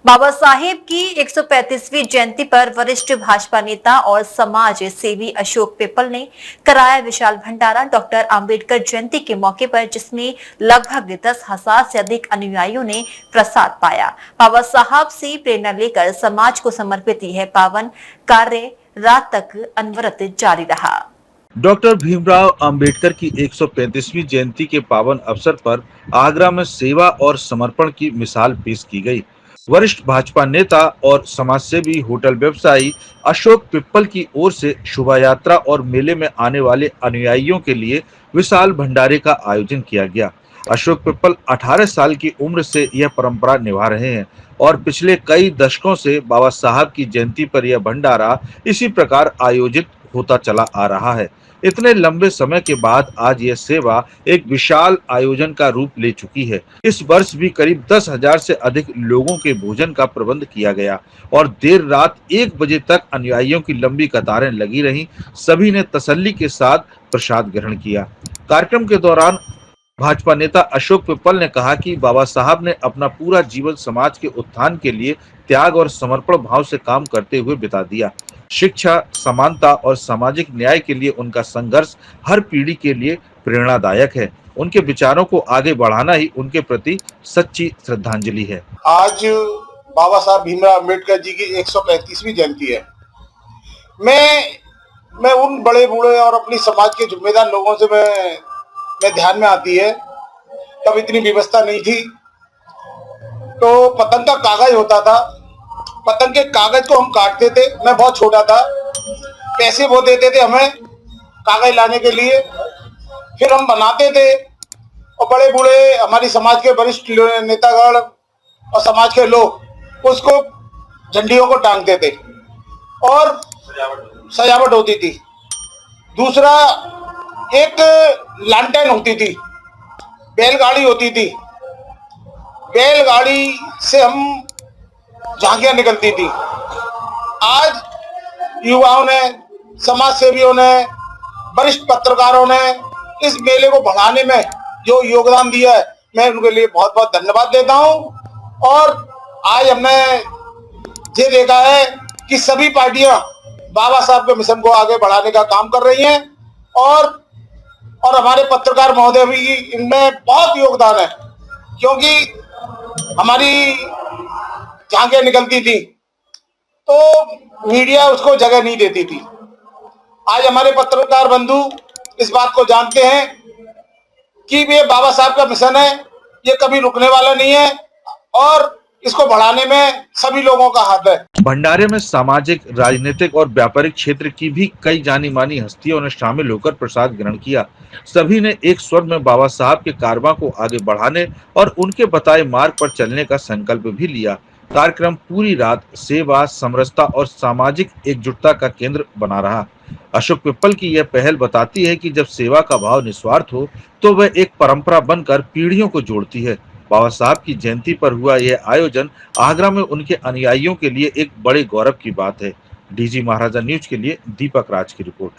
बाबा साहेब की 135वीं जयंती पर वरिष्ठ भाजपा नेता और समाज सेवी अशोक पिप्पल ने कराया विशाल भंडारा डॉक्टर अंबेडकर जयंती के मौके पर, जिसमें लगभग 10,000 से अधिक अनुयायियों ने प्रसाद पाया। बाबा साहब से प्रेरणा लेकर समाज को समर्पित यह पावन कार्य रात तक अनवरत जारी रहा। डॉक्टर भीमराव अंबेडकर की 135वीं जयंती के पावन अवसर पर आगरा में सेवा और समर्पण की मिसाल पेश की गई। वरिष्ठ भाजपा नेता और समाजसेवी होटल व्यवसायी अशोक पिप्पल की ओर से शोभा यात्रा और मेले में आने वाले अनुयायियों के लिए विशाल भंडारे का आयोजन किया गया। अशोक पिप्पल 18 साल की उम्र से यह परंपरा निभा रहे हैं और पिछले कई दशकों से बाबा साहब की जयंती पर यह भंडारा इसी प्रकार आयोजित होता चला आ रहा है। इतने लंबे समय के बाद आज यह सेवा एक विशाल आयोजन का रूप ले चुकी है। इस वर्ष भी करीब 10,000 से अधिक लोगों के भोजन का प्रबंध किया गया और देर रात 1 बजे तक अनुयायियों की लंबी कतारें लगी रहीं। सभी ने तसल्ली के साथ प्रसाद ग्रहण किया। कार्यक्रम के दौरान भाजपा नेता अशोक पिप्पल ने कहा कि बाबा साहब ने अपना पूरा जीवन समाज के उत्थान के लिए त्याग और समर्पण भाव से काम करते हुए बिता दिया। शिक्षा, समानता और सामाजिक न्याय के लिए उनका संघर्ष हर पीढ़ी के लिए प्रेरणादायक है। उनके विचारों को आगे बढ़ाना ही उनके प्रति सच्ची श्रद्धांजलि है। आज बाबा साहब भीमराव अम्बेडकर जी की 135वीं जयंती है। मैं उन बड़े बूढ़े और अपनी समाज के जिम्मेदार लोगों से मैं ध्यान में आती है। तब इतनी व्यवस्था नहीं थी, तो पतंग का कागज होता था। पतंग के कागज को हम काटते थे। मैं बहुत छोटा था, पैसे वो देते थे हमें कागज लाने के लिए, फिर हम बनाते थे और बड़े बूढ़े हमारी समाज के वरिष्ठ नेतागण और समाज के लोग उसको झंडियों को टांगते थे और सजावट होती थी। दूसरा, एक लालटेन होती थी, बैलगाड़ी होती थी। बैलगाड़ी से हम झांकियां निकलती थी। आज युवाओं ने, समाज सेवियों ने, वरिष्ठ पत्रकारों ने इस मेले को बढ़ाने में जो योगदान दिया है, मैं उनके लिए बहुत बहुत धन्यवाद देता हूं। और आज हमने ये देखा है कि सभी पार्टियां बाबा साहब के मिशन को आगे बढ़ाने का काम कर रही हैं और हमारे पत्रकार महोदय भी इनमें बहुत योगदान है, क्योंकि हमारी झांकियां निकलती थी तो मीडिया उसको जगह नहीं देती थी। आज हमारे पत्रकार बंधु इस बात को जानते हैं कि ये बाबा साहब का मिशन है, ये कभी रुकने वाला नहीं है और इसको बढ़ाने में सभी लोगों का हाथ है। भंडारे में सामाजिक, राजनीतिक और व्यापारिक क्षेत्र की भी कई जानी मानी हस्तियों ने शामिल होकर प्रसाद ग्रहण किया। सभी ने एक स्वर में बाबा साहब के कारवां को आगे बढ़ाने और उनके बताए मार्ग पर चलने का संकल्प भी लिया। कार्यक्रम पूरी रात सेवा, समरसता और सामाजिक एकजुटता का केंद्र बना रहा। अशोक पिप्पल की यह पहल बताती है कि जब सेवा का भाव निस्वार्थ हो तो वह एक परंपरा बनकर पीढ़ियों को जोड़ती है। बाबा साहब की जयंती पर हुआ यह आयोजन आगरा में उनके अनुयायियों के लिए एक बड़े गौरव की बात है। डीजी महाराजा न्यूज के लिए दीपक राज की रिपोर्ट।